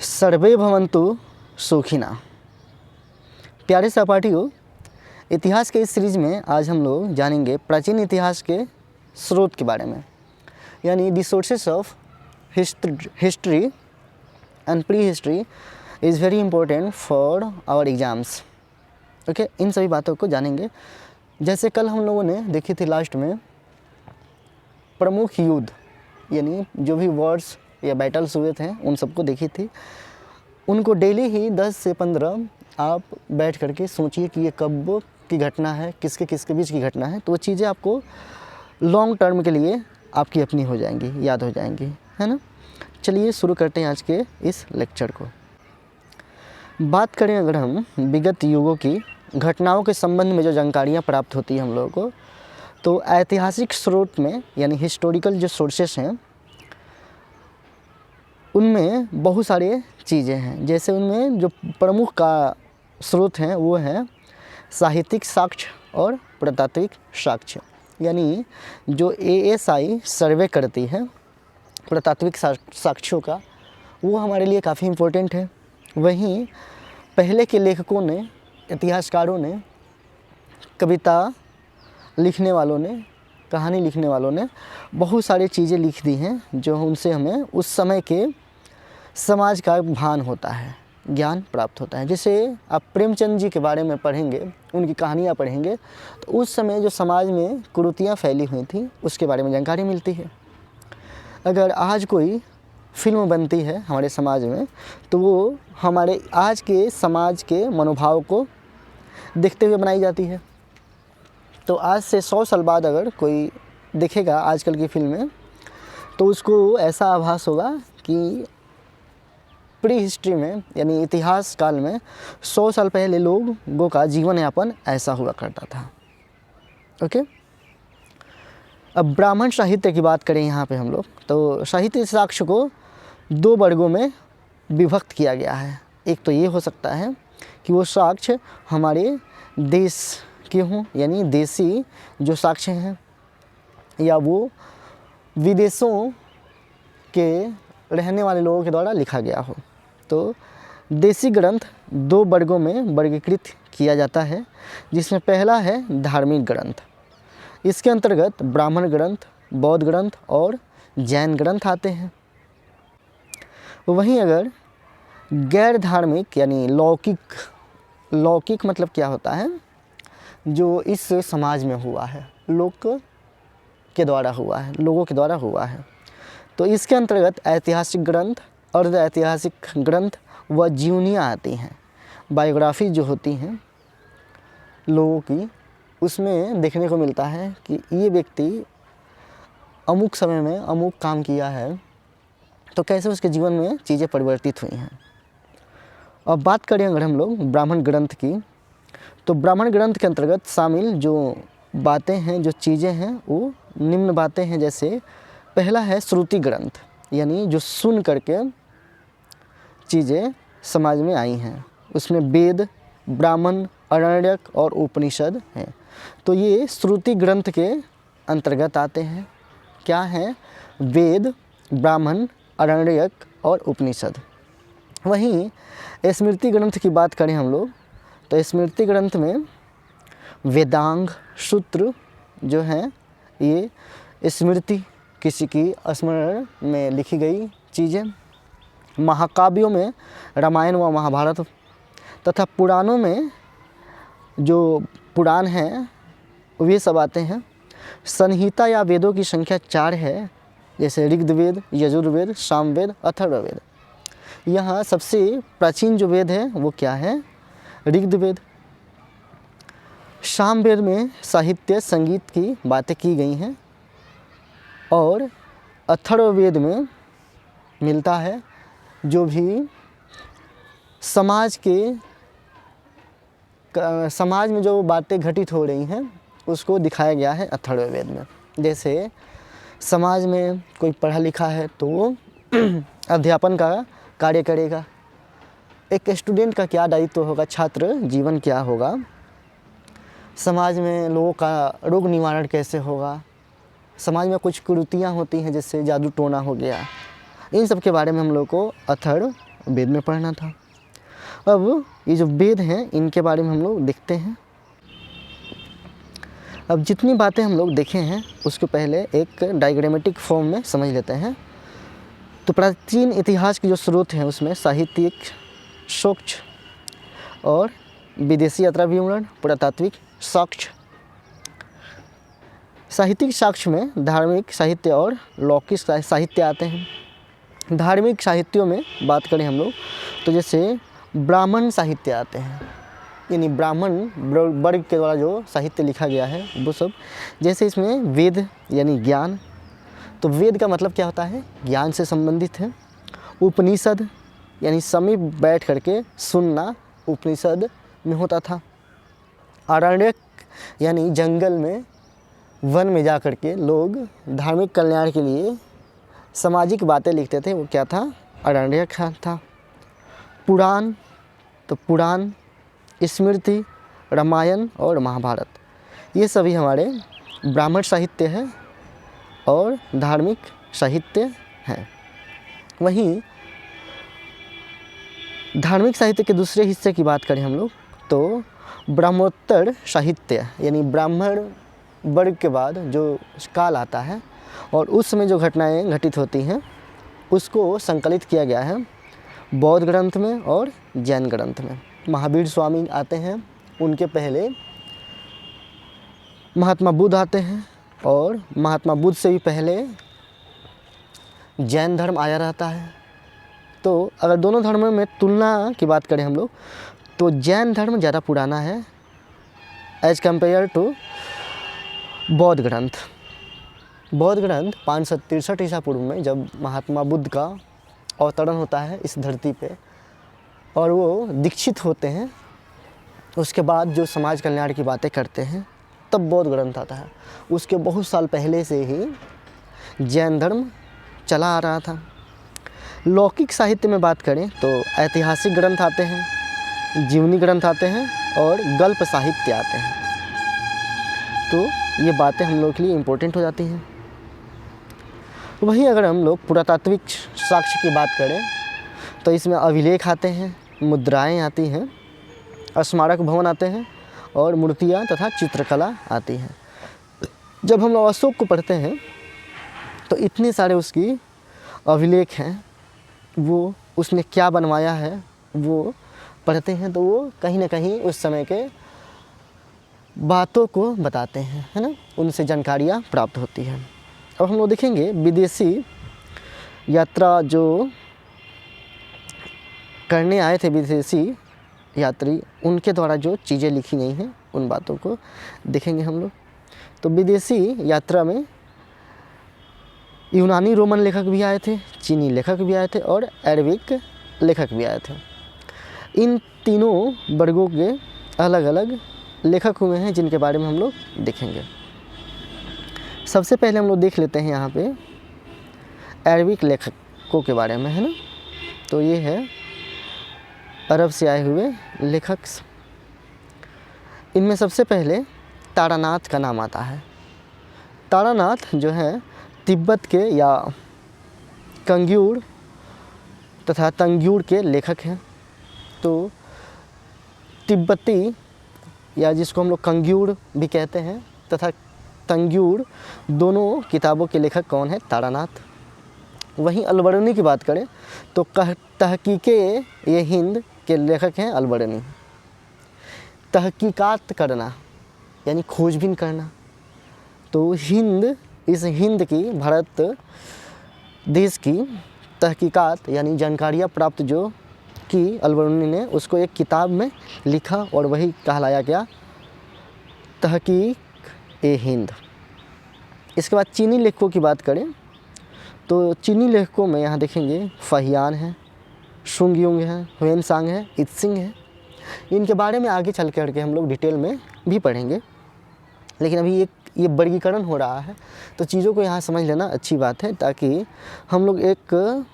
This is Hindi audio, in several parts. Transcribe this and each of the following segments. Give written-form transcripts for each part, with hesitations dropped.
सर्वे भवन्तु सुखिना। प्यारे सहपाठियों, इतिहास के इस सीरीज़ में आज हम लोग जानेंगे प्राचीन इतिहास के स्रोत के बारे में, यानी the sources of history and prehistory is very important for our exams. Okay, इन सभी बातों को जानेंगे। जैसे कल हम लोगों ने देखी थी लास्ट में प्रमुख युद्ध, यानी जो भी वॉर्स या बैटल्स हुए थे उन सबको देखी थी। उनको डेली ही 10 से 15 आप बैठ करके सोचिए कि ये कब की घटना है, किसके किसके बीच की घटना है, तो वो चीज़ें आपको लॉन्ग टर्म के लिए आपकी अपनी हो जाएंगी, याद हो जाएंगी, है ना। चलिए शुरू करते हैं आज के इस लेक्चर को। बात करें अगर हम विगत युगों की घटनाओं के संबंध में जो जानकारियाँ प्राप्त होती हैं हम लोगों को, तो ऐतिहासिक स्रोत में यानी हिस्टोरिकल जो सोर्सेस हैं उनमें बहुत सारे चीज़ें हैं। जैसे उनमें जो प्रमुख का स्रोत हैं वो हैं साहित्यिक साक्ष्य और पुरातात्विक साक्ष्य, यानी जो ASI सर्वे करती है पुरातात्विक साक्ष्यों का, वो हमारे लिए काफ़ी इम्पोर्टेंट है। वहीं पहले के लेखकों ने, इतिहासकारों ने, कविता लिखने वालों ने, कहानी लिखने वालों ने बहुत सारी चीज़ें लिख दी हैं जो उनसे हमें उस समय के समाज का भान होता है, ज्ञान प्राप्त होता है। जैसे आप प्रेमचंद जी के बारे में पढ़ेंगे, उनकी कहानियाँ पढ़ेंगे, तो उस समय जो समाज में कुरीतियाँ फैली हुई थी उसके बारे में जानकारी मिलती है। अगर आज कोई फिल्म बनती है हमारे समाज में, तो वो हमारे आज के समाज के मनोभाव को देखते हुए बनाई जाती है। तो आज से 100 साल बाद अगर कोई देखेगा आजकल की फिल्में, तो उसको ऐसा आभास होगा कि प्री हिस्ट्री में यानी इतिहास काल में 100 साल पहले लोगों का जीवन यापन ऐसा हुआ करता था। ओके, अब ब्राह्मण साहित्य की बात करें यहाँ पे हम लोग, तो साहित्य साक्ष्य को 2 वर्गों में विभक्त किया गया है। एक तो ये हो सकता है कि वो साक्ष्य हमारे देश के हों, यानी देसी जो साक्ष्य हैं, या वो विदेशों के रहने वाले लोगों के द्वारा लिखा गया हो। तो देसी ग्रंथ 2 वर्गों में वर्गीकृत किया जाता है, जिसमें पहला है धार्मिक ग्रंथ। इसके अंतर्गत ब्राह्मण ग्रंथ, बौद्ध ग्रंथ और जैन ग्रंथ आते हैं। वहीं अगर गैर धार्मिक यानी लौकिक मतलब क्या होता है, जो इस समाज में हुआ है, लोगों के द्वारा हुआ है, तो इसके अंतर्गत ऐतिहासिक ग्रंथ, अर्ध ऐतिहासिक ग्रंथ व जीवनियाँ आती हैं। बायोग्राफी जो होती हैं लोगों की, उसमें देखने को मिलता है कि ये व्यक्ति अमुक समय में अमुक काम किया है, तो कैसे उसके जीवन में चीज़ें परिवर्तित हुई हैं। अब बात करें अगर हम लोग ब्राह्मण ग्रंथ की, तो ब्राह्मण ग्रंथ के अंतर्गत शामिल जो बातें हैं, जो चीज़ें हैं, वो निम्न बातें हैं। जैसे पहला है श्रुति ग्रंथ, यानी जो सुन करके चीज़ें समाज में आई हैं। उसमें वेद, ब्राह्मण, आरण्यक और उपनिषद हैं। तो ये श्रुति ग्रंथ के अंतर्गत आते हैं। क्या हैं? वेद, ब्राह्मण, आरण्यक और उपनिषद। वहीं स्मृति ग्रंथ की बात करें हम लोग, तो स्मृति ग्रंथ में वेदांग सूत्र जो हैं, ये स्मृति किसी की स्मरण में लिखी गई चीज़ें। महाकाव्यों में रामायण व महाभारत तथा पुराणों में जो पुराण हैं वे सब आते हैं। संहिता या वेदों की संख्या 4 है, जैसे ऋग्वेद, यजुर्वेद, सामवेद, अथर्ववेद। यहाँ सबसे प्राचीन जो वेद है वो क्या है? ऋग्वेद। सामवेद में साहित्य संगीत की बातें की गई हैं, और अथर्ववेद में मिलता है जो भी समाज में जो बातें घटित हो रही हैं उसको दिखाया गया है अथर्ववेद में। जैसे समाज में कोई पढ़ा लिखा है तो वो अध्यापन का कार्य करेगा। एक स्टूडेंट का क्या दायित्व होगा, छात्र जीवन क्या होगा, समाज में लोगों का रोग निवारण कैसे होगा, समाज में कुछ कुरीतियाँ होती हैं जैसे जादू टोना हो गया, इन सब के बारे में हम लोग को अथर्व वेद में पढ़ना था। अब ये जो वेद हैं इनके बारे में हम लोग देखते हैं। अब जितनी बातें हम लोग देखे हैं उसको पहले एक डायग्रामेटिक फॉर्म में समझ लेते हैं। तो प्राचीन इतिहास के जो स्रोत हैं उसमें साहित्यिक साक्ष्य और विदेशी यात्रा विवरण, पुरातात्विक साक्ष्य। साहित्यिक साक्ष्य में धार्मिक साहित्य और लौकिक साहित्य आते हैं। धार्मिक साहित्यों में बात करें हम लोग तो जैसे ब्राह्मण साहित्य आते हैं, यानी ब्राह्मण वर्ग के द्वारा जो साहित्य लिखा गया है वो सब। जैसे इसमें वेद यानी ज्ञान, तो वेद का मतलब क्या होता है, ज्ञान से संबंधित है। उपनिषद यानी समीप बैठ करके सुनना उपनिषद में होता था। आरण्यक यानी जंगल में, वन में जा कर के लोग धार्मिक कल्याण के लिए सामाजिक बातें लिखते थे, वो क्या था, आरण्यक था। पुराण, तो पुराण, स्मृति, रामायण और महाभारत, ये सभी हमारे ब्राह्मण साहित्य है और धार्मिक साहित्य हैं। वहीं धार्मिक साहित्य के दूसरे हिस्से की बात करें हम लोग तो ब्रह्मोत्तर साहित्य, यानी ब्राह्मण वर्ग के बाद जो काल आता है और उसमें जो घटनाएं घटित होती हैं उसको संकलित किया गया है बौद्ध ग्रंथ में और जैन ग्रंथ में। महावीर स्वामी आते हैं, उनके पहले महात्मा बुद्ध आते हैं और महात्मा बुद्ध से भी पहले जैन धर्म आया रहता है। तो अगर दोनों धर्मों में तुलना की बात करें हम लोग तो जैन धर्म ज़्यादा पुराना है एज कम्पेयर टू बौद्ध ग्रंथ। बौद्ध ग्रंथ 563 ईसा पूर्व में जब महात्मा बुद्ध का अवतरण होता है इस धरती पे और वो दीक्षित होते हैं, उसके बाद जो समाज कल्याण की बातें करते हैं तब बौद्ध ग्रंथ आता है। उसके बहुत साल पहले से ही जैन धर्म चला आ रहा था। लौकिक साहित्य में बात करें तो ऐतिहासिक ग्रंथ आते हैं, जीवनी ग्रंथ आते हैं और गल्प साहित्य आते हैं। तो ये बातें हम लोग के लिए इम्पोर्टेंट हो जाती हैं। वहीं अगर हम लोग पुरातात्विक साक्ष्य की बात करें तो इसमें अभिलेख आते हैं, मुद्राएं आती हैं, स्मारक भवन आते हैं और मूर्तियाँ तथा चित्रकला आती हैं। जब हम लोग अशोक को पढ़ते हैं तो इतने सारे उसकी अभिलेख हैं, वो उसने क्या बनवाया है वो पढ़ते हैं तो वो कहीं ना कहीं उस समय के बातों को बताते हैं, है ना, उनसे जानकारियाँ प्राप्त होती हैं। अब हम लोग देखेंगे विदेशी यात्रा जो करने आए थे विदेशी यात्री, उनके द्वारा जो चीज़ें लिखी गई हैं उन बातों को देखेंगे हम लोग। तो विदेशी यात्रा में यूनानी रोमन लेखक भी आए थे, चीनी लेखक भी आए थे और अरबिक लेखक भी आए थे। इन तीनों वर्गों के अलग अलग लेखक हुए हैं जिनके बारे में हम लोग देखेंगे। सबसे पहले हम लोग देख लेते हैं यहाँ पे अरबिक लेखकों के बारे में, है ना। तो ये है अरब से आए हुए लेखक। इनमें सबसे पहले तारानाथ का नाम आता है। तारानाथ जो है तिब्बत के या कंग्यूर तथा तंग्यूर के लेखक हैं। तो तिब्बती या जिसको हम लोग कंग्यूर भी कहते हैं तथा तंग्यूर, दोनों किताबों के लेखक कौन है, तारानाथ। वहीं अलबरनी की बात करें तो तहकीके ये हिंद के लेखक हैं अलबरनी। तहकीकात करना यानी खोजबीन करना, तो हिंद, इस हिंद की, भारत देश की तहकीकात यानी जानकारियाँ प्राप्त जो की अलबरनी ने, उसको एक किताब में लिखा और वही कहलाया गया तहकीक ए हिंद। इसके बाद चीनी लेखकों की बात करें तो चीनी लेखकों में यहाँ देखेंगे फाहियान है, शुंगयुंग है, हुएनसांग है, इत्सिंग है। इनके बारे में आगे चल कर के हम लोग डिटेल में भी पढ़ेंगे, लेकिन अभी ये वर्गीकरण हो रहा है तो चीज़ों को यहाँ समझ लेना अच्छी बात है, ताकि हम लोग एक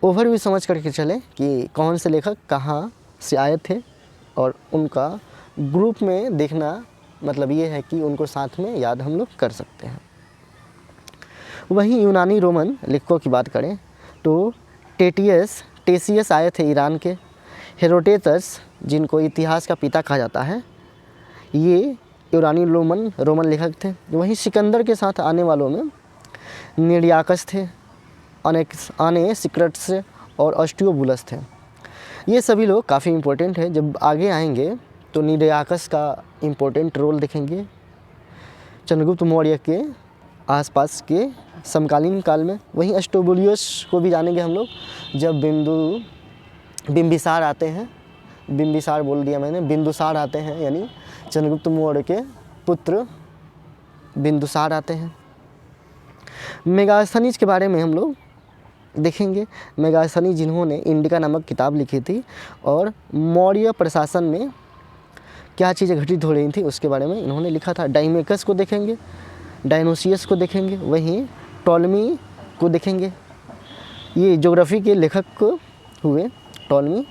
ओवरव्यू समझ करके चले कि कौन से लेखक कहाँ से आए थे और उनका ग्रुप में देखना, मतलब ये है कि उनको साथ में याद हम लोग कर सकते हैं। वहीं यूनानी रोमन लेखकों की बात करें तो टेटियस टेसियस आए थे ईरान के। हेरोडेटस, जिनको इतिहास का पिता कहा जाता है, ये यूनानी रोमन लेखक थे। वहीं सिकंदर के साथ आने वालों में निर्याकस थे, आने सिक्रट्स और ऑस्ट्रियोबुलस थे। ये सभी लोग काफ़ी इम्पोर्टेंट है। जब आगे आएंगे तो निर्याकस का इम्पोर्टेंट रोल देखेंगे चंद्रगुप्त मौर्य के आसपास के समकालीन काल में। वहीं एस्ट्रोबुलियस को भी जानेंगे हम लोग, जब बिंबिसार आते हैं, बिंबिसार बोल दिया मैंने, बिंदुसार आते हैं, यानी चंद्रगुप्त मौर्य के पुत्र बिंदुसार आते हैं। मेगास्थनीज के बारे में हम लोग देखेंगे। मेगास्थनीज जिन्होंने इंडिका नामक किताब लिखी थी और मौर्य प्रशासन में क्या चीज़ें घटित हो रही थी उसके बारे में इन्होंने लिखा था। डाइमेकस को देखेंगे, डायनोसियस को देखेंगे, वहीं टॉलमी को देखेंगे। ये ज्योग्राफी के लेखक हुए टॉलमी,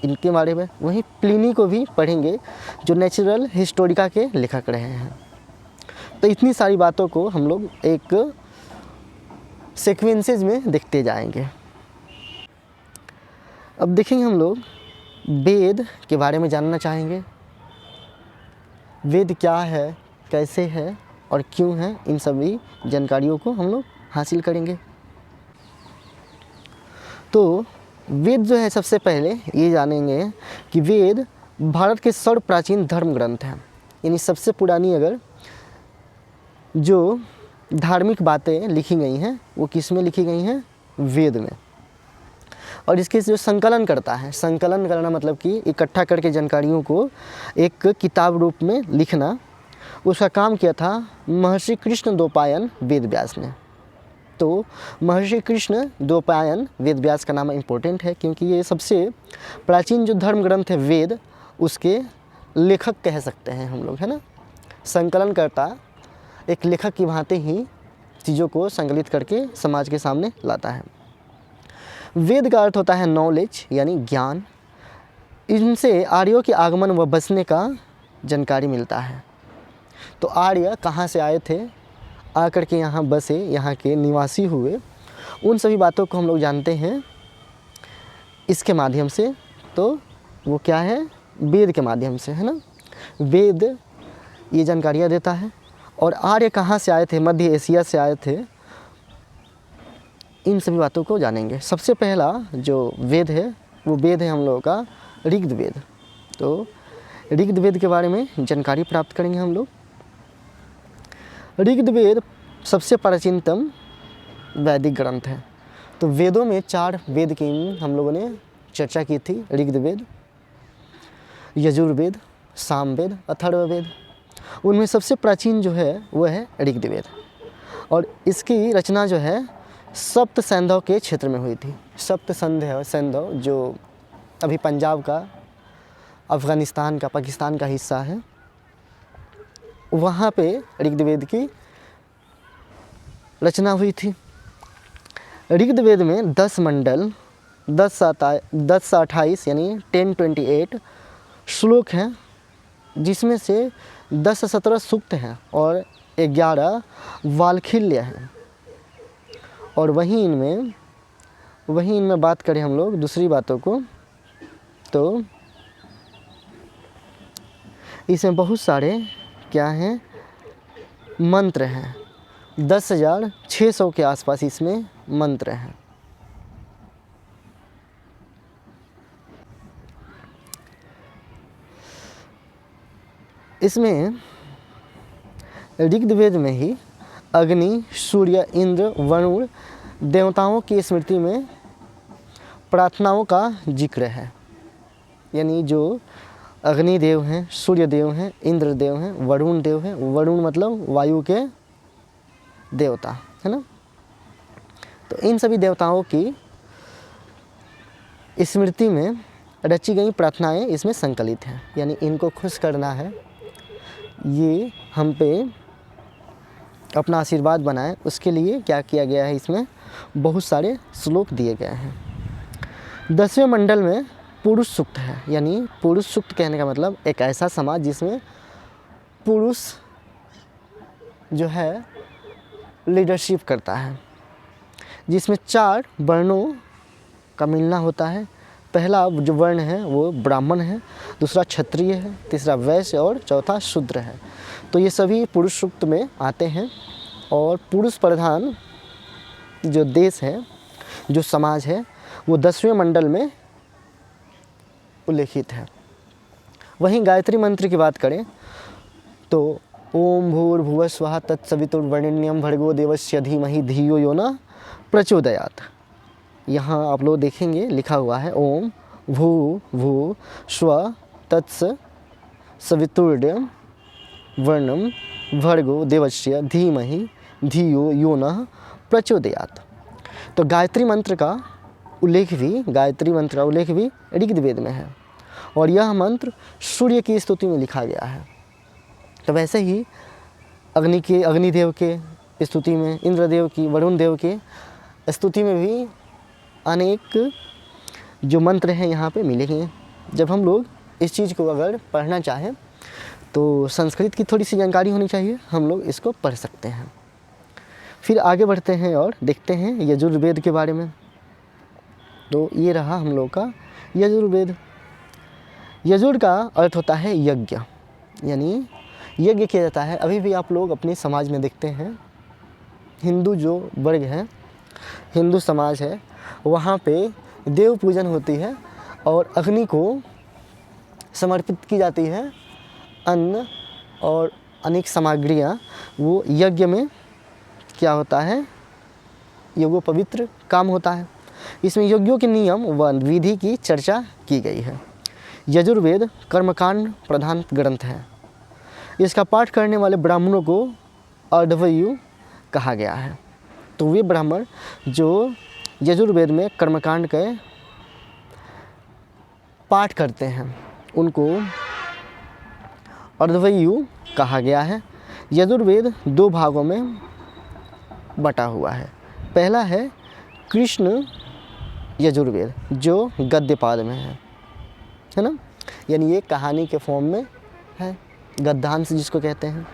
इनके बारे में। वहीं प्लिनी को भी पढ़ेंगे, जो नेचुरल हिस्टोरिका के लेखक रहे हैं। तो इतनी सारी बातों को हम लोग एक सीक्वेंसेस में देखते जाएंगे। अब देखेंगे हम लोग वेद के बारे में जानना चाहेंगे। वेद क्या है, कैसे है और क्यों है, इन सभी जानकारियों को हम लोग हासिल करेंगे। तो वेद जो है, सबसे पहले ये जानेंगे कि वेद भारत के सर्व प्राचीन धर्म ग्रंथ हैं। यानी सबसे पुरानी अगर जो धार्मिक बातें लिखी गई हैं वो किस में लिखी गई हैं? वेद में। और इसके जो संकलन करता है, संकलन करना मतलब कि इकट्ठा करके जानकारियों को एक किताब रूप में लिखना, उसका काम किया था महर्षि कृष्ण द्वैपायन वेदव्यास ने। तो महर्षि कृष्ण द्वैपायन वेदव्यास का नाम इम्पोर्टेंट है क्योंकि ये सबसे प्राचीन जो धर्म ग्रंथ है वेद, उसके लेखक कह सकते हैं हम लोग, है ना। संकलन करता एक लेखक की भांति ही चीज़ों को संकलित करके समाज के सामने लाता है। वेद का अर्थ होता है नॉलेज, यानी ज्ञान। इनसे आर्यों के आगमन व बसने का जानकारी मिलता है। तो आर्य कहाँ से आए थे, आकर के यहाँ बसे, यहाँ के निवासी हुए, उन सभी बातों को हम लोग जानते हैं इसके माध्यम से। तो वो क्या है? वेद के माध्यम से, है ना। वेद ये जानकारियाँ देता है। और आर्य कहाँ से आए थे? मध्य एशिया से आए थे। इन सभी बातों को जानेंगे। सबसे पहला जो वेद है वो वेद है हम लोगों का ऋग्वेद। तो ऋग्वेद के बारे में जानकारी प्राप्त करेंगे हम लोग। ऋग्वेद सबसे प्राचीनतम वैदिक ग्रंथ है। तो वेदों में 4 वेद की हम लोगों ने चर्चा की थी, ऋग्वेद, यजुर्वेद, सामवेद, अथर्ववेद। उनमें सबसे प्राचीन जो है वो है ऋग्वेद। और इसकी रचना जो है सप्त सैंधव के क्षेत्र में हुई थी। सप्त सैंधव जो अभी पंजाब का, अफ़गानिस्तान का, पाकिस्तान का हिस्सा है, वहाँ पे ऋग्वेद की रचना हुई थी। ऋग्वेद में 10 मंडल, 10 से 28 यानी 1028 श्लोक हैं, जिसमें से 10 से 17 सूक्त हैं और 11 वाल्खिल्य हैं। और वहीं इनमें बात करें हम लोग दूसरी बातों को, तो इसमें बहुत सारे क्या हैं? मंत्र हैं। 10,600 के आसपास इसमें मंत्र हैं। इसमें ऋग्वेद में ही अग्नि, सूर्य, इंद्र, वरुण देवताओं की स्मृति में प्रार्थनाओं का जिक्र है। यानी जो अग्नि देव हैं, सूर्य देव हैं, इंद्र देव हैं, वरुण देव हैं। वरुण मतलब वायु के देवता, है ना। तो इन सभी देवताओं की स्मृति में रची गई प्रार्थनाएं इसमें संकलित हैं। यानी इनको खुश करना है, ये हम पे अपना आशीर्वाद बनाए, उसके लिए क्या किया गया है, इसमें बहुत सारे श्लोक दिए गए हैं। 10वें मंडल में पुरुष सूक्त है। यानी पुरुष सूक्त कहने का मतलब एक ऐसा समाज जिसमें पुरुष जो है लीडरशिप करता है, जिसमें 4 वर्णों का मिलना होता है। पहला जो वर्ण है वो ब्राह्मण है, दूसरा क्षत्रिय है, तीसरा वैश्य और चौथा शूद्र है। तो ये सभी पुरुष सूक्त में आते हैं। और पुरुष प्रधान जो देश है, जो समाज है, वो 10वें मंडल में उल्लेखित है। वहीं गायत्री मंत्र की बात करें तो ओम भूर्भुवः स्वः तत्सवितुर्वरेण्यं भर्गो देवस्य धीमहि धियो यो न प्रचोदयात्। यहाँ आप लोग देखेंगे लिखा हुआ है ओम भू स्व तत्स सवितुर्वरेण्यं भर्गो देवस्य धीमहि धियो यो न प्रचोदयात्। तो गायत्री मंत्र का उल्लेख भी ऋग्वेद में है और यह मंत्र सूर्य की स्तुति में लिखा गया है। तो वैसे ही अग्निदेव के स्तुति में, इंद्रदेव की, वरुण देव के स्तुति में भी अनेक जो मंत्र हैं यहाँ पे मिलेंगे। जब हम लोग इस चीज़ को अगर पढ़ना चाहें तो संस्कृत की थोड़ी सी जानकारी होनी चाहिए, हम लोग इसको पढ़ सकते हैं। फिर आगे बढ़ते हैं और देखते हैं यजुर्वेद के बारे में। तो ये रहा हम लोग का यजुर्वेद। यजुर का अर्थ होता है यज्ञ, यानी यज्ञ किया जाता है। अभी भी आप लोग अपने समाज में देखते हैं, हिंदू जो वर्ग है, हिंदू समाज है, वहाँ पे देव पूजन होती है और अग्नि को समर्पित की जाती है। अन्न और अनेक सामग्रियाँ वो यज्ञ में क्या होता है, यज्ञोपवित्र काम होता है। इसमें यज्ञों के नियम व विधि की चर्चा की गई है। यजुर्वेद कर्मकांड प्रधान ग्रंथ है। इसका पाठ करने वाले ब्राह्मणों को अर्धवयु कहा गया है। तो वे ब्राह्मण जो यजुर्वेद में कर्मकांड के पाठ करते हैं उनको अर्धवयु कहा गया है। यजुर्वेद 2 भागों में बटा हुआ है। पहला है कृष्ण यजुर्वेद जो गद्यपाद में है ना, यानी ये कहानी के फॉर्म में है, गद्यांश जिसको कहते हैं।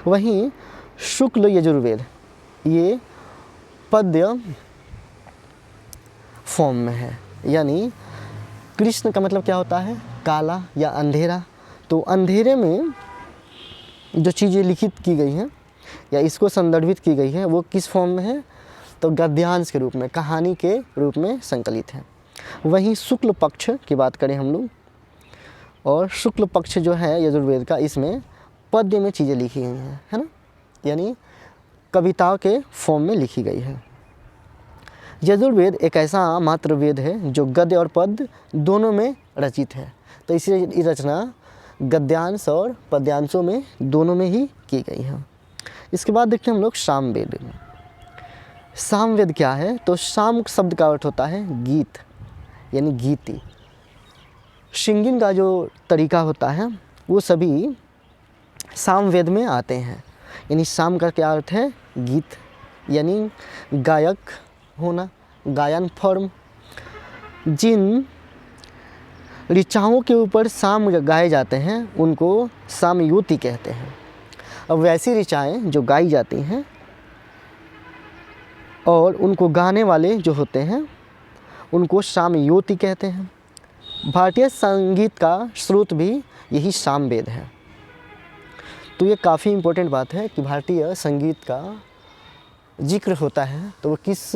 वहीं शुक्ल यजुर्वेद ये पद्य फॉर्म में है, यानी कृष्ण का मतलब क्या होता है, काला या अंधेरा। तो अंधेरे में जो चीज़ें लिखित की गई हैं या इसको संदर्भित की गई है वो किस फॉर्म में है, तो गद्यांश के रूप में, कहानी के रूप में संकलित है। वहीं शुक्ल पक्ष की बात करें हम लोग, और शुक्ल पक्ष जो है यजुर्वेद का, इसमें पद्य में चीज़ें लिखी गई हैं, है ना, यानी कविताओं के फॉर्म में लिखी गई है। यजुर्वेद एक ऐसा मात्र वेद है जो गद्य और पद्य दोनों में रचित है। तो इसलिए ये रचना गद्यांश और पद्यांशों में दोनों में ही की गई है। इसके बाद देखते हैं हम लोग सामवेद। सामवेद क्या है, तो साम शब्द का अर्थ होता है गीत, यानी गीति। सिंगिंग का जो तरीका होता है वो सभी सामवेद में आते हैं। यानी साम का क्या अर्थ है, गीत, यानी गायक होना, गायन फॉर्म। जिन ऋचाओं के ऊपर साम गाए जाते हैं उनको सामयूति कहते हैं। अब वैसी ऋचाएँ जो गाई जाती हैं और उनको गाने वाले जो होते हैं उनको सामयूति कहते हैं। भारतीय संगीत का स्रोत भी यही सामवेद है। तो ये काफ़ी इम्पोर्टेंट बात है कि भारतीय संगीत का जिक्र होता है तो वो किस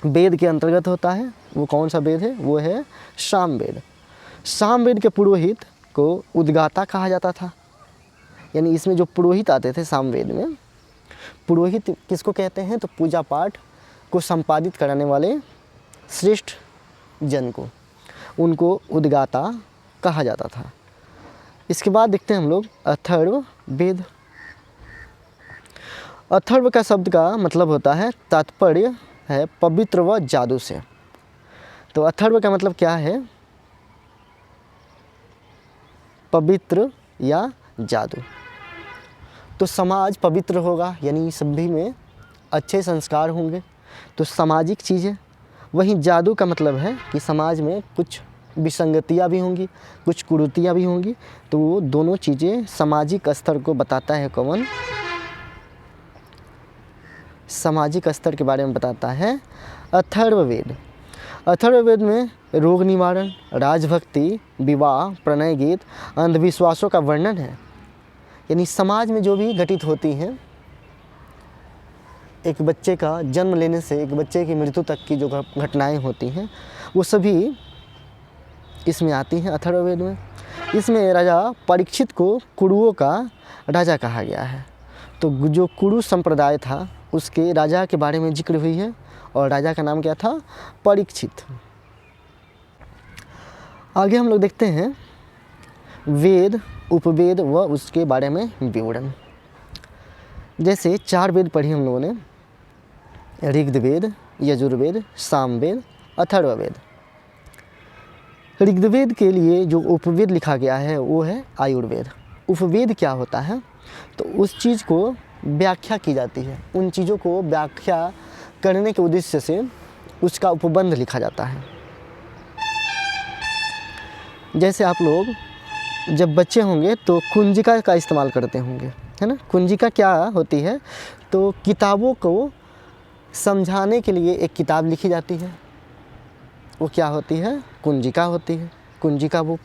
वेद के अंतर्गत होता है, वो कौन सा वेद है, वो है सामवेद। सामवेद के पुरोहित को उद्गाता कहा जाता था। यानी इसमें जो पुरोहित आते थे सामवेद में, पुरोहित किसको कहते हैं, तो पूजा पाठ को संपादित कराने वाले श्रेष्ठ जन को, उनको उद्गाता कहा जाता था। इसके बाद देखते हैं हम लोग अथर्ववेद। अथर्व का शब्द का मतलब होता है, तात्पर्य है पवित्र व जादू से। तो अथर्व का मतलब क्या है, पवित्र या जादू। तो समाज पवित्र होगा, यानी सभी में अच्छे संस्कार होंगे, तो सामाजिक चीज़ें। वहीं जादू का मतलब है कि समाज में कुछ विसंगतियाँ भी होंगी, कुछ कुरीतियाँ भी होंगी। तो वो दोनों चीज़ें सामाजिक स्तर को बताता है। कौन? सामाजिक स्तर के बारे में बताता है अथर्ववेद। अथर्ववेद में रोग निवारण, राजभक्ति, विवाह, प्रणय गीत, अंधविश्वासों का वर्णन है। यानी समाज में जो भी घटित होती हैं, एक बच्चे का जन्म लेने से एक बच्चे की मृत्यु तक की जो घटनाएं होती हैं वो सभी इसमें आती हैं अथर्ववेद में। इसमें राजा परीक्षित को कुरुओं का राजा कहा गया है। तो जो कुरु संप्रदाय था उसके राजा के बारे में जिक्र हुई है और राजा का नाम क्या था? परीक्षित। आगे हम लोग देखते हैं वेद, उपवेद व उसके बारे में विवरण। जैसे 4 वेद पढ़ी हम लोगों ने, ऋग्वेद, यजुर्वेद, सामवेद, अथर्ववेद। ऋग्वेद के लिए जो उपवेद लिखा गया है वो है आयुर्वेद। उपवेद क्या होता है? तो उस चीज़ को व्याख्या की जाती है, उन चीज़ों को व्याख्या करने के उद्देश्य से उसका उपबंध लिखा जाता है। जैसे आप लोग जब बच्चे होंगे तो कुंजिका का इस्तेमाल करते होंगे, है ना। कुंजिका क्या होती है? तो किताबों को समझाने के लिए एक किताब लिखी जाती है, वो क्या होती है? कुंजिका होती है, कुंजिका बुक।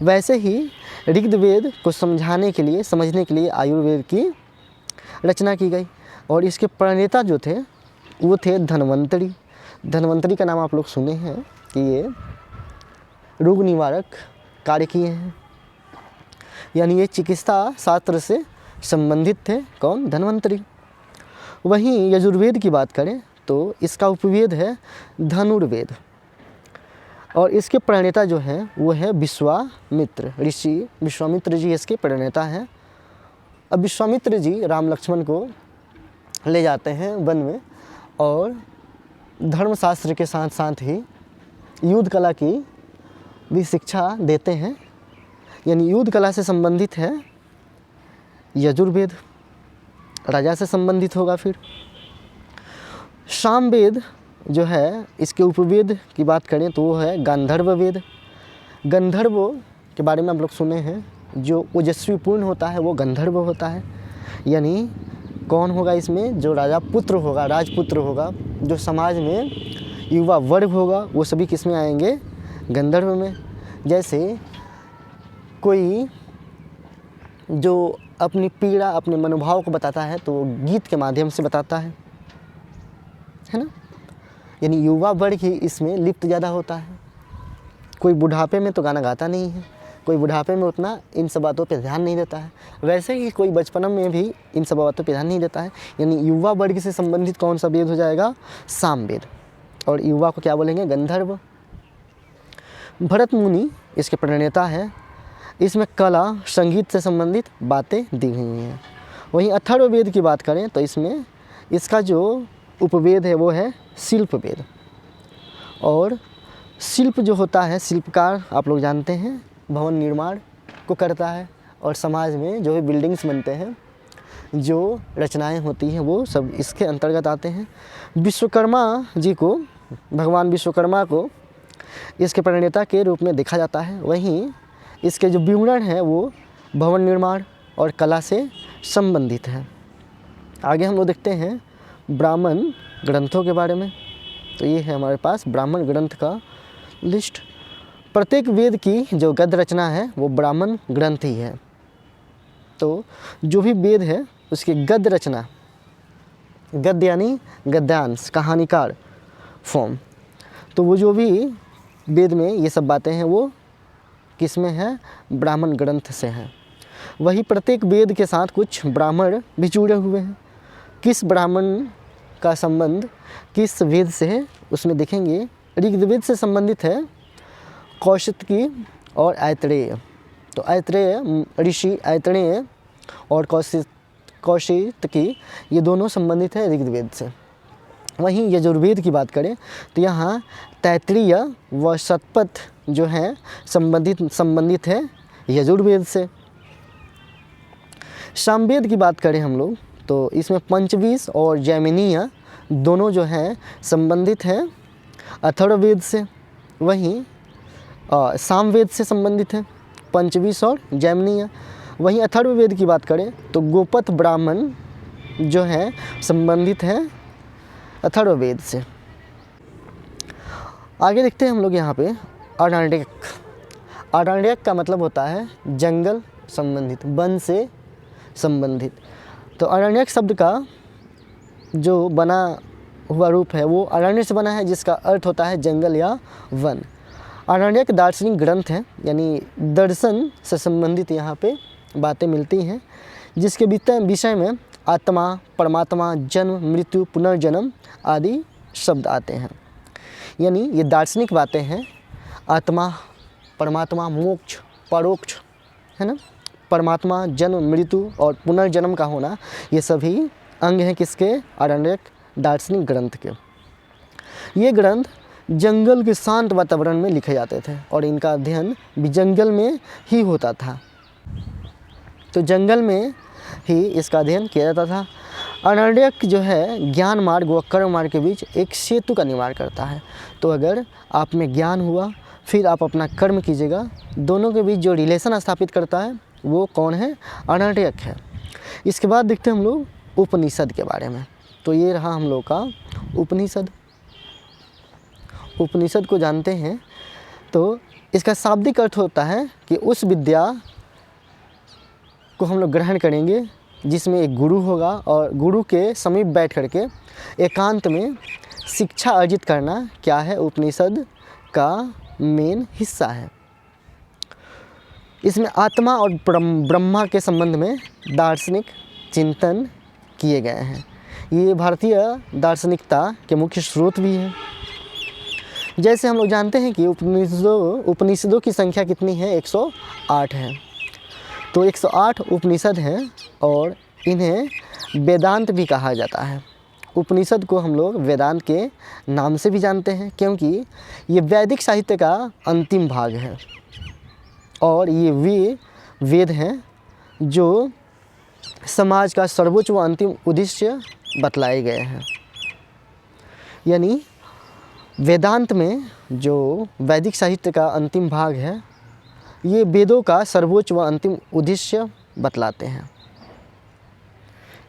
वैसे ही ऋग्वेद को समझाने के लिए, समझने के लिए आयुर्वेद की रचना की गई और इसके प्रणेता जो थे वो थे धन्वंतरी। धन्वंतरी का नाम आप लोग सुने हैं कि ये रोग निवारक कार्य किए हैं, यानी ये चिकित्सा शास्त्र से संबंधित थे। कौन? धन्वंतरी। वहीं यजुर्वेद की बात करें तो इसका उपवेद है धनुर्वेद और इसके प्रणेता जो हैं वो है विश्वामित्र ऋषि। विश्वामित्र जी इसके प्रणेता हैं। अब विश्वामित्र जी राम लक्ष्मण को ले जाते हैं वन में और धर्मशास्त्र के साथ साथ ही युद्ध कला की भी शिक्षा देते हैं, यानी युद्ध कला से संबंधित है यजुर्वेद, राजा से संबंधित होगा। फिर सामवेद जो है इसके उपवेद की बात करें तो वो है गांधर्व वेद। गंधर्व के बारे में हम लोग सुने हैं, जो ओजस्वी पूर्ण होता है वो गंधर्व होता है। यानी कौन होगा इसमें? जो राजा पुत्र होगा, राजपुत्र होगा, जो समाज में युवा वर्ग होगा, वो सभी किस में आएंगे? गंधर्व में। जैसे कोई जो अपनी पीड़ा, अपने मनोभाव को बताता है तो गीत के माध्यम से बताता है ना। यानी युवा वर्ग ही इसमें लिप्त ज़्यादा होता है। कोई बुढ़ापे में तो गाना गाता नहीं है, कोई बुढ़ापे में उतना इन सब बातों पे ध्यान नहीं देता है, वैसे ही कोई बचपन में भी इन सब बातों पे ध्यान नहीं देता है। यानी युवा वर्ग से संबंधित कौन सा वेद हो जाएगा? सामवेद। और युवा को क्या बोलेंगे? गंधर्व। भरत मुनि इसके प्रणेता हैं। इसमें कला, संगीत से संबंधित बातें दी हुई हैं। वहीं अथर्ववेद की बात करें तो इसमें इसका जो उपवेद है वो है शिल्प वेद। और शिल्प जो होता है, शिल्पकार आप लोग जानते हैं भवन निर्माण को करता है और समाज में जो भी बिल्डिंग्स बनते हैं, जो रचनाएं होती हैं वो सब इसके अंतर्गत आते हैं। विश्वकर्मा जी को, भगवान विश्वकर्मा को इसके प्रणेता के रूप में देखा जाता है। वहीं इसके जो विवरण हैं वो भवन निर्माण और कला से संबंधित है। आगे हम लोग देखते हैं ब्राह्मण ग्रंथों के बारे में। तो ये है हमारे पास ब्राह्मण ग्रंथ का लिस्ट। प्रत्येक वेद की जो गद्य रचना है वो ब्राह्मण ग्रंथ ही है। तो जो भी वेद है उसकी गद्य रचना, गद्य यानी गद्यांश, कहानीकार फॉर्म, तो वो जो भी वेद में ये सब बातें हैं वो किस में है? ब्राह्मण ग्रंथ से हैं। वही प्रत्येक वेद के साथ कुछ ब्राह्मण भी जुड़े हुए हैं। किस ब्राह्मण का संबंध किस वेद से है उसमें देखेंगे। ऋग्वेद से संबंधित है कौशिकी और ऐतरेय। तो ऐतरेय ऋषि ऐतरेय और कौशिकी ये दोनों संबंधित है ऋग्वेद से। वहीं यजुर्वेद की बात करें तो यहाँ तैत्तिरीय व शतपथ जो हैं संबंधित है यजुर्वेद से। सामवेद की बात करें हम लोग तो इसमें पंचवीस और जैमिनीय दोनों जो हैं संबंधित हैं अथर्ववेद से। वहीं सामवेद से संबंधित है पंचवीस और जैमिनीय। वहीं अथर्ववेद की बात करें तो गोपथ ब्राह्मण जो हैं संबंधित हैं अथर्ववेद से। आगे देखते हैं हम लोग यहाँ पे अरण्यक। अरण्यक का मतलब होता है जंगल संबंधित, वन से संबंधित। तो अरण्यक शब्द का जो बना हुआ रूप है वो अरण्य से बना है, जिसका अर्थ होता है जंगल या वन। अरण्यक दार्शनिक ग्रंथ है, यानी दर्शन से संबंधित यहाँ पे बातें मिलती हैं, जिसके विषय में आत्मा, परमात्मा, जन्म, मृत्यु, पुनर्जन्म आदि शब्द आते हैं। यानी ये दार्शनिक बातें हैं। आत्मा, परमात्मा, मोक्ष, परोक्ष, है ना, परमात्मा, जन्म, मृत्यु और पुनर्जन्म का होना, ये सभी अंग हैं किसके? अरण्यक दार्शनिक ग्रंथ के। ये ग्रंथ जंगल के शांत वातावरण में लिखे जाते थे और इनका अध्ययन भी जंगल में ही होता था। तो जंगल में ही इसका अध्ययन किया जाता था। अरण्यक जो है ज्ञान मार्ग व कर्म मार्ग के बीच एक सेतु का निर्माण करता है। तो अगर आप में ज्ञान हुआ, फिर आप अपना कर्म कीजिएगा, दोनों के बीच जो रिलेशन स्थापित करता है वो कौन है? अरण्यक है। इसके बाद देखते हैं हम लोग उपनिषद के बारे में। तो ये रहा हम लोग का उपनिषद। उपनिषद को जानते हैं तो इसका शाब्दिक अर्थ होता है कि उस विद्या को हम लोग ग्रहण करेंगे जिसमें एक गुरु होगा और गुरु के समीप बैठ करके एकांत में शिक्षा अर्जित करना क्या है? उपनिषद का मेन हिस्सा है। इसमें आत्मा और ब्रह्मा के संबंध में दार्शनिक चिंतन किए गए हैं। ये भारतीय दार्शनिकता के मुख्य स्रोत भी हैं। जैसे हम लोग जानते हैं कि उपनिषदों की संख्या कितनी है? 108 है। तो 108 उपनिषद हैं और इन्हें वेदांत भी कहा जाता है। उपनिषद को हम लोग वेदांत के नाम से भी जानते हैं, क्योंकि ये वैदिक साहित्य का अंतिम भाग है और ये वे वेद हैं जो समाज का सर्वोच्च व अंतिम उद्देश्य बतलाए गए हैं। यानी वेदांत में जो वैदिक साहित्य का अंतिम भाग है, ये वेदों का सर्वोच्च व अंतिम उद्देश्य बतलाते हैं।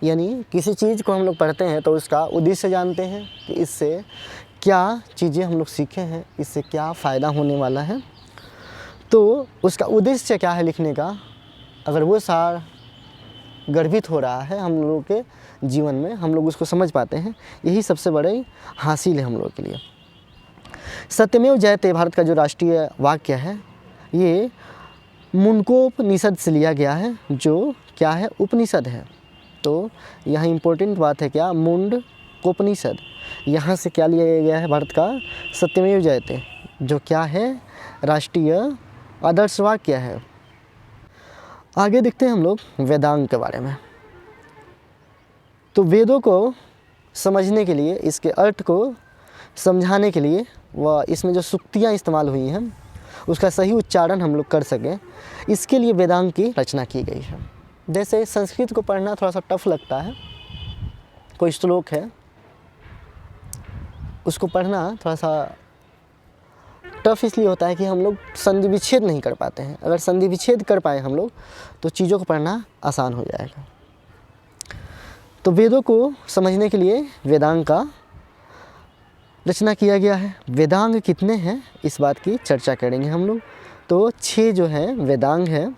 यानी किसी चीज़ को हम लोग पढ़ते हैं तो उसका उद्देश्य जानते हैं कि इससे क्या चीज़ें हम लोग सीखे हैं, इससे क्या फ़ायदा होने वाला है। तो उसका उद्देश्य क्या है लिखने का, अगर वो सार गर्भित हो रहा है हम लोगों के जीवन में, हम लोग उसको समझ पाते हैं, यही सबसे बड़ी हासिल है हम लोगों के लिए। सत्यमेव जयते भारत का जो राष्ट्रीय वाक्य है, ये मुंडकोपनिषद से लिया गया है, जो क्या है? उपनिषद है। तो यहाँ इम्पोर्टेंट बात है क्या? मुंडकोपनिषद, यहाँ से क्या लिया गया है? भारत का सत्यमेव जयते, जो क्या है? राष्ट्रीय आदर्श वाक्य है। आगे देखते हैं हम लोग वेदांग के बारे में। तो वेदों को समझने के लिए, इसके अर्थ को समझाने के लिए व इसमें जो सूक्तियाँ इस्तेमाल हुई हैं उसका सही उच्चारण हम लोग कर सकें, इसके लिए वेदांग की रचना की गई है। जैसे संस्कृत को पढ़ना थोड़ा सा टफ लगता है, कोई श्लोक है उसको पढ़ना थोड़ा सा टफ इसलिए होता है कि हम लोग संधि विच्छेद नहीं कर पाते हैं। अगर संधि विच्छेद कर पाए हम लोग तो चीज़ों को पढ़ना आसान हो जाएगा। तो वेदों को समझने के लिए वेदांग का रचना किया गया है। वेदांग कितने हैं इस बात की चर्चा करेंगे हम लोग। तो 6 जो हैं वेदांग हैं।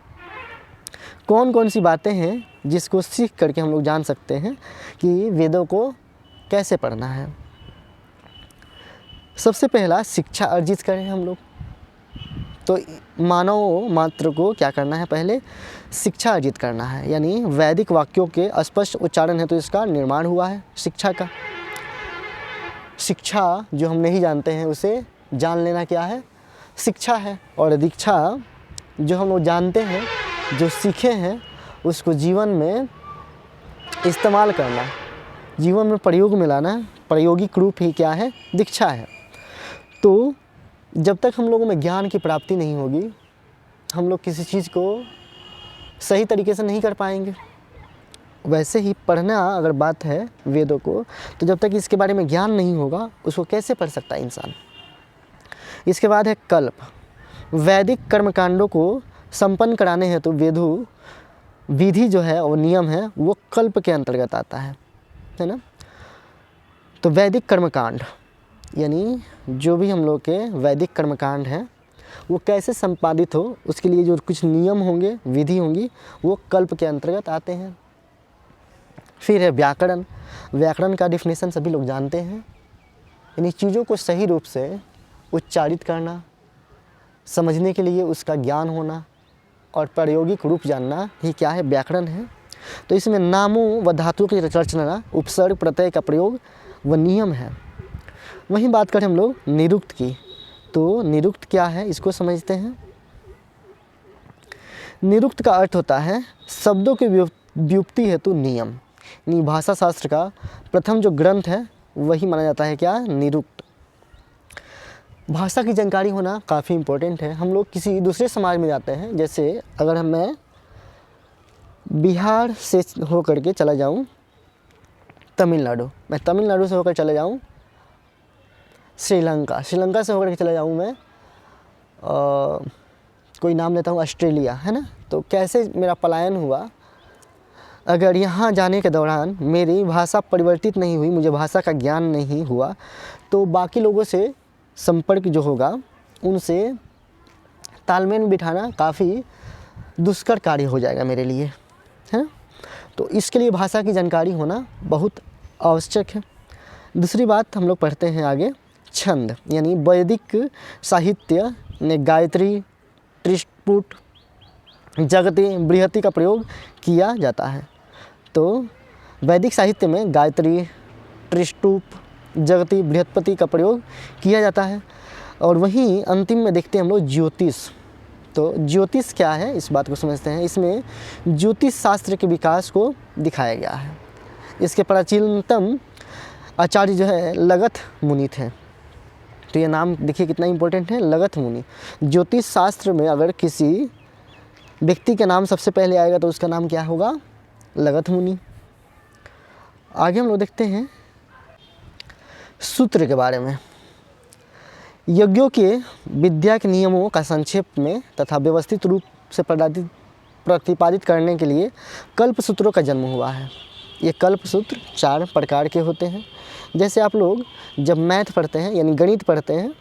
कौन कौन सी बातें हैं जिसको सीख करके हम लोग जान सकते हैं कि वेदों को कैसे पढ़ना है। सबसे पहला शिक्षा अर्जित करें हम लोग। तो मानव मात्र को क्या करना है? पहले शिक्षा अर्जित करना है, यानी वैदिक वाक्यों के स्पष्ट उच्चारण है तो इसका निर्माण हुआ है शिक्षा का। शिक्षा जो हम नहीं जानते हैं उसे जान लेना क्या है? शिक्षा है। और दीक्षा जो हम लोग जानते हैं, जो सीखे हैं, उसको जीवन में इस्तेमाल करना, जीवन में प्रयोग में लाना, प्रायोगिक रूप ही क्या है? दीक्षा है। तो जब तक हम लोगों में ज्ञान की प्राप्ति नहीं होगी, हम लोग किसी चीज़ को सही तरीके से नहीं कर पाएंगे। वैसे ही पढ़ना अगर बात है वेदों को, तो जब तक इसके बारे में ज्ञान नहीं होगा उसको कैसे पढ़ सकता है इंसान। इसके बाद है कल्प। वैदिक कर्मकांडों को संपन्न कराने हैं तो वेदों विधि जो है और नियम है वो कल्प के अंतर्गत आता है ना। तो वैदिक कर्मकांड यानी जो भी हम लोग के वैदिक कर्मकांड हैं वो कैसे संपादित हो, उसके लिए जो कुछ नियम होंगे, विधि होंगी, वो कल्प के अंतर्गत आते हैं। फिर है व्याकरण। व्याकरण का डिफिनेशन सभी लोग जानते हैं, यानी चीज़ों को सही रूप से उच्चारित करना, समझने के लिए उसका ज्ञान होना और प्रायोगिक रूप जानना ही क्या है, व्याकरण है। तो इसमें नामों व धातुओं की रचना, उपसर्ग प्रत्यय का प्रयोग व नियम है। वहीं बात करें हम लोग निरुक्त की, तो निरुक्त क्या है इसको समझते हैं। निरुक्त का अर्थ होता है शब्दों के व्युत्पत्ति हेतु नियम। यानी भाषा शास्त्र का प्रथम जो ग्रंथ है वही माना जाता है क्या, निरुक्त। भाषा की जानकारी होना काफ़ी इम्पोर्टेंट है। हम लोग किसी दूसरे समाज में जाते हैं, जैसे अगर मैं बिहार से होकर के चला जाऊं तमिलनाडु, मैं तमिलनाडु से होकर चला जाऊं श्रीलंका, श्रीलंका से होकर के चला जाऊं मैं कोई नाम लेता हूं ऑस्ट्रेलिया, है ना। तो कैसे मेरा पलायन हुआ, अगर यहाँ जाने के दौरान मेरी भाषा परिवर्तित नहीं हुई, मुझे भाषा का ज्ञान नहीं हुआ, तो बाकी लोगों से संपर्क जो होगा उनसे तालमेल में बिठाना काफ़ी दुष्कर कार्य हो जाएगा मेरे लिए, है ना। तो इसके लिए भाषा की जानकारी होना बहुत आवश्यक है। दूसरी बात हम लोग पढ़ते हैं आगे, छंद। यानी वैदिक साहित्य ने गायत्री, त्रिष्टुप, जगती, बृहति का प्रयोग किया जाता है। तो वैदिक साहित्य में गायत्री, त्रिष्टुप, जगती, बृहस्पति का प्रयोग किया जाता है। और वहीं अंतिम में देखते हैं हम लोग ज्योतिष। तो ज्योतिष क्या है इस बात को समझते हैं। इसमें ज्योतिष शास्त्र के विकास को दिखाया गया है। इसके प्राचीनतम आचार्य जो है लगथ मुनि थे। तो ये नाम देखिए कितना इम्पोर्टेंट है, लगथ मुनि। ज्योतिष शास्त्र में अगर किसी व्यक्ति का नाम सबसे पहले आएगा तो उसका नाम क्या होगा, लगथ मुनि। आगे हम लोग देखते हैं सूत्र के बारे में। यज्ञों के विद्या के नियमों का संक्षेप में तथा व्यवस्थित रूप से प्रतिपादित करने के लिए कल्प सूत्रों का जन्म हुआ है। ये कल्प सूत्र 4 प्रकार के होते हैं। जैसे आप लोग जब मैथ पढ़ते हैं, यानी गणित पढ़ते हैं,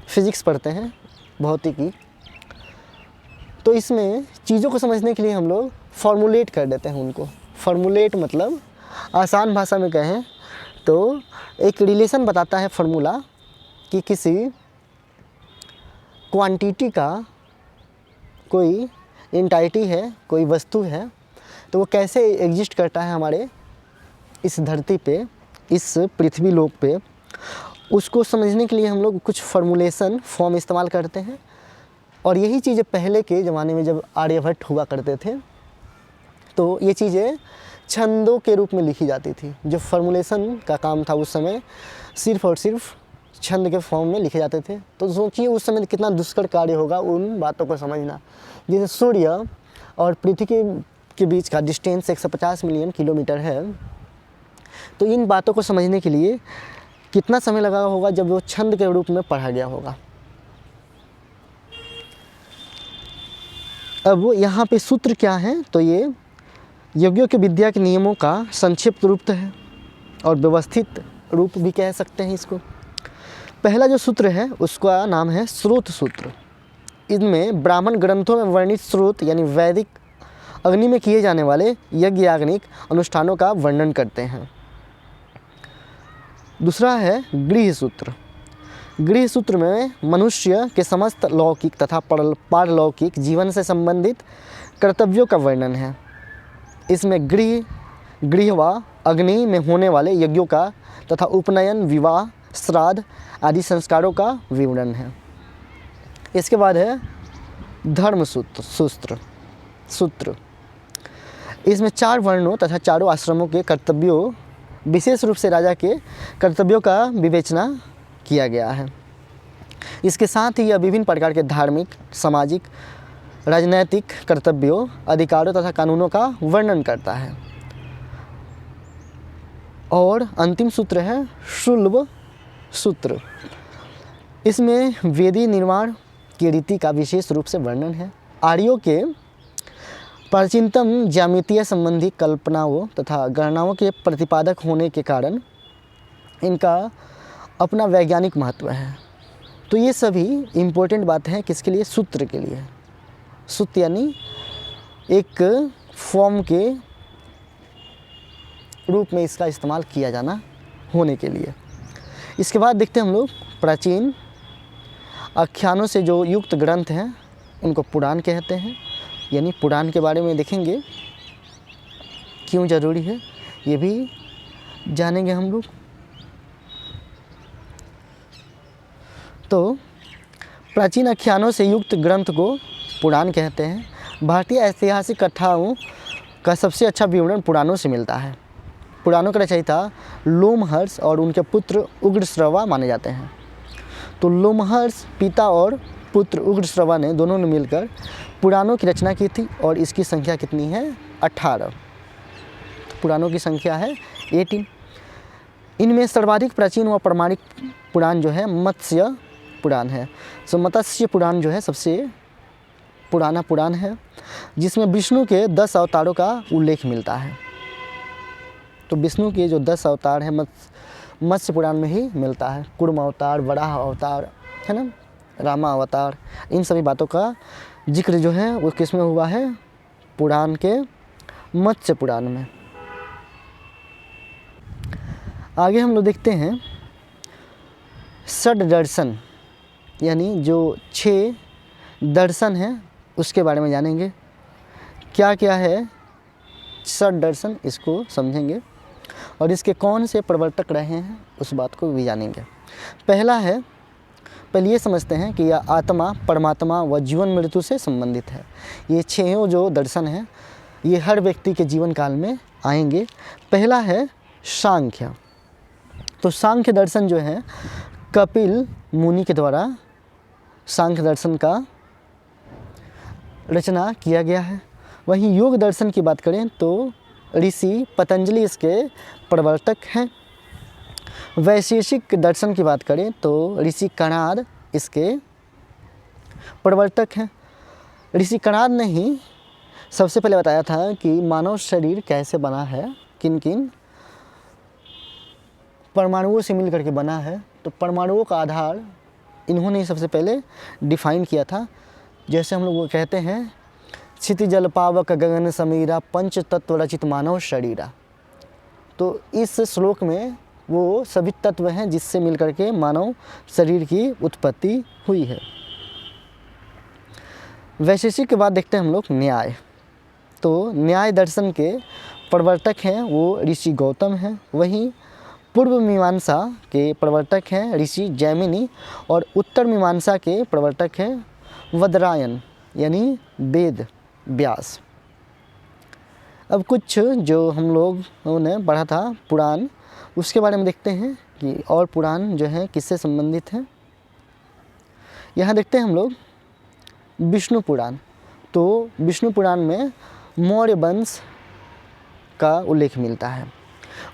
फिजिक्स पढ़ते हैं, भौतिकी, तो इसमें चीज़ों को समझने के लिए हम लोग फॉर्मुलेट कर देते हैं उनको। फॉर्मुलेट मतलब आसान भाषा में कहें तो एक रिलेशन बताता है फार्मूला कि किसी क्वांटिटी का कोई एंटाइटी है, कोई वस्तु है, तो वो कैसे एग्जिस्ट करता है हमारे इस धरती पे, इस पृथ्वी लोक पे। उसको समझने के लिए हम लोग कुछ फॉर्मुलेशन फॉर्म इस्तेमाल करते हैं। और यही चीज़ें पहले के ज़माने में जब आर्यभट्ट हुआ करते थे तो ये चीज़ें छंदों के रूप में लिखी जाती थी। जो फॉर्मुलेशन का काम था उस समय सिर्फ और सिर्फ छंद के फॉर्म में लिखे जाते थे। तो सोचिए उस समय कितना दुष्कर कार्य होगा उन बातों को समझना। जैसे सूर्य और पृथ्वी के बीच का डिस्टेंस 150 मिलियन किलोमीटर है, तो इन बातों को समझने के लिए कितना समय लगा होगा जब वो छंद के रूप में पढ़ा गया होगा। अब यहाँ पे सूत्र क्या है, तो ये यज्ञों के विद्या के नियमों का संक्षिप्त रूप है और व्यवस्थित रूप भी कह सकते हैं इसको। पहला जो सूत्र है उसका नाम है स्रोत सूत्र। इनमें ब्राह्मण ग्रंथों में वर्णित स्रोत यानी वैदिक अग्नि में किए जाने वाले यज्ञ याग्निक अनुष्ठानों का वर्णन करते हैं। दूसरा है गृह सूत्र। गृह सूत्र में मनुष्य के समस्त लौकिक तथा पारलौकिक जीवन से संबंधित कर्तव्यों का वर्णन है। इसमें गृह व अग्नि में होने वाले यज्ञों का तथा उपनयन, विवाह, श्राद्ध आदि संस्कारों का विवरण है। इसके बाद है धर्म सूत्र। इसमें 4 वर्णों तथा चारों आश्रमों के कर्तव्यों, विशेष रूप से राजा के कर्तव्यों का विवेचना किया गया है। इसके साथ ही यह विभिन्न प्रकार के धार्मिक, सामाजिक, राजनैतिक कर्तव्यों, अधिकारों तथा कानूनों का वर्णन करता है। और अंतिम सूत्र है शुल्ब सूत्र। इसमें वेदी निर्माण की रीति का विशेष रूप से वर्णन है। आर्यों के प्राचीनतम ज्यामितीय संबंधी कल्पनाओं तथा गणनाओं के प्रतिपादक होने के कारण इनका अपना वैज्ञानिक महत्व है। तो ये सभी इम्पोर्टेंट बातें हैं किसके लिए? सूत्र के लिए। सूत्र यानी एक फॉर्म के रूप में इसका इस्तेमाल किया जाना होने के लिए। इसके बाद देखते हैं हम लोग प्राचीन आख्यानों से जो युक्त ग्रंथ हैं उनको पुराण कहते हैं। यानी पुराण के बारे में देखेंगे, क्यों ज़रूरी है ये भी जानेंगे हम लोग। तो प्राचीन आख्यानों से युक्त ग्रंथ को पुराण कहते हैं। भारतीय ऐतिहासिक कथाओं का सबसे अच्छा विवरण पुराणों से मिलता है। पुराणों का रचयिता लोमहर्ष और उनके पुत्र उग्रश्रवा माने जाते हैं। तो लोमहर्ष पिता और पुत्र उग्रश्रवा ने दोनों ने मिलकर पुराणों की रचना की थी और इसकी संख्या कितनी है? 18। पुराणों की संख्या है 18। इनमें सर्वाधिक प्राचीन व प्रमाणिक पुराण जो है मत्स्य पुराण है। तो मत्स्य पुराण जो है सबसे पुराना पुराण है, जिसमें विष्णु के 10 अवतारों का उल्लेख मिलता है। तो विष्णु के जो 10 अवतार हैं मत्स्य पुराण में ही मिलता है। कूर्म अवतार, वराह अवतार, है ना, रामा अवतार, इन सभी बातों का जिक्र जो है वो किस में हुआ है? पुराण के मत्स्य पुराण में। आगे हम लोग देखते हैं षड दर्शन, यानी जो 6 दर्शन हैं उसके बारे में जानेंगे। क्या क्या है षड दर्शन, इसको समझेंगे और इसके कौन से प्रवर्तक रहे हैं उस बात को भी जानेंगे। पहले ये समझते हैं कि यह आत्मा, परमात्मा व जीवन मृत्यु से संबंधित है। ये 6 जो दर्शन हैं ये हर व्यक्ति के जीवन काल में आएंगे। पहला है सांख्य। तो सांख्य दर्शन जो है कपिल मुनि के द्वारा सांख्य दर्शन का रचना किया गया है। वहीं योग दर्शन की बात करें तो ऋषि पतंजलि इसके प्रवर्तक हैं। वैशेषिक दर्शन की बात करें तो ऋषि कणाद इसके प्रवर्तक हैं। ऋषि कणाद ने ही सबसे पहले बताया था कि मानव शरीर कैसे बना है, किन किन परमाणुओं से मिल करके बना है। तो परमाणुओं का आधार इन्होंने सबसे पहले डिफाइन किया था। जैसे हम लोग वो कहते हैं क्षिति जल पावक गगन समीरा पंच तत्व रचित मानव शरीरा। तो इस श्लोक में वो सभी तत्व हैं जिससे मिल करके मानव शरीर की उत्पत्ति हुई है। वैशेषिक के बाद देखते हैं हम लोग न्याय। तो न्याय दर्शन के प्रवर्तक हैं वो ऋषि गौतम हैं। वहीं पूर्व मीमांसा के प्रवर्तक हैं ऋषि जैमिनी और उत्तर मीमांसा के प्रवर्तक हैं वदरायन, यानी वेद व्यास। अब कुछ जो हम लोगों ने पढ़ा था पुराण, उसके बारे में देखते हैं कि और पुराण जो है किससे संबंधित हैं। यहाँ देखते हैं हम लोग विष्णु पुराण। तो विष्णु पुराण में मौर्य वंश का उल्लेख मिलता है।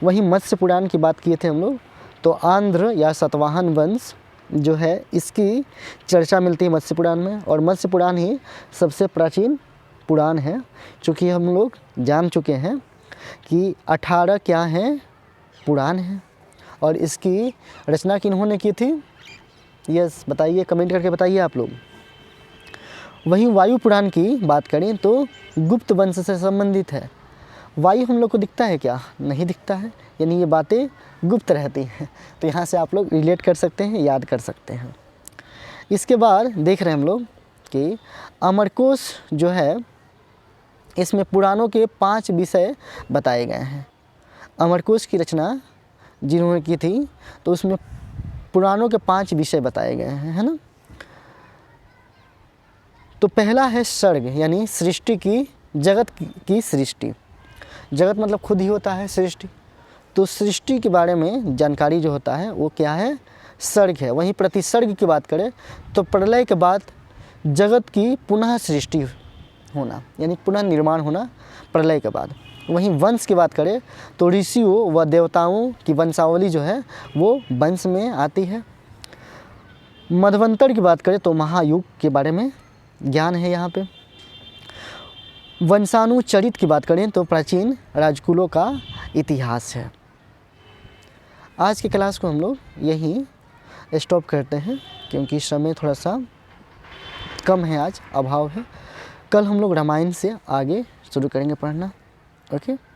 वहीं मत्स्य पुराण की बात किए थे हम लोग, तो आंध्र या सातवाहन वंश जो है इसकी चर्चा मिलती है मत्स्य पुराण में। और मत्स्य पुराण ही सबसे प्राचीन पुराण है, चूँकि हम लोग जान चुके हैं कि 18 क्या हैं? पुराण हैं। और इसकी रचना किन्होंने की थी? यस, बताइए, कमेंट करके बताइए आप लोग। वहीं वायु पुराण की बात करें तो गुप्त वंश से संबंधित है। वायु हम लोग को दिखता है क्या? नहीं दिखता है, यानी ये बातें गुप्त रहती हैं। तो यहाँ से आप लोग रिलेट कर सकते हैं, याद कर सकते हैं। इसके बाद देख रहे हैं हम लोग कि अमरकोश जो है इसमें पुराणों के 5 विषय बताए गए हैं। अमरकोश की रचना जिन्होंने की थी तो उसमें पुराणों के 5 विषय बताए गए हैं, है ना। तो पहला है सर्ग, यानी सृष्टि की, जगत की सृष्टि। जगत मतलब खुद ही होता है सृष्टि। तो सृष्टि के बारे में जानकारी जो होता है वो क्या है? सर्ग है। वहीं प्रतिसर्ग की बात करें तो प्रलय के बाद जगत की पुनः सृष्टि होना, यानी पुनः निर्माण होना प्रलय के बाद। वहीं वंश की बात करें तो ऋषियों व देवताओं की वंशावली जो है वो वंश में आती है। मध्वंतर की बात करें तो महायुग के बारे में ज्ञान है यहाँ पे। वंशानुचरित की बात करें तो प्राचीन राजकुलों का इतिहास है। आज की क्लास को हम लोग यहीं स्टॉप करते हैं, क्योंकि समय थोड़ा सा कम है, आज अभाव है। कल हम लोग रामायण से आगे शुरू करेंगे पढ़ना। ओके।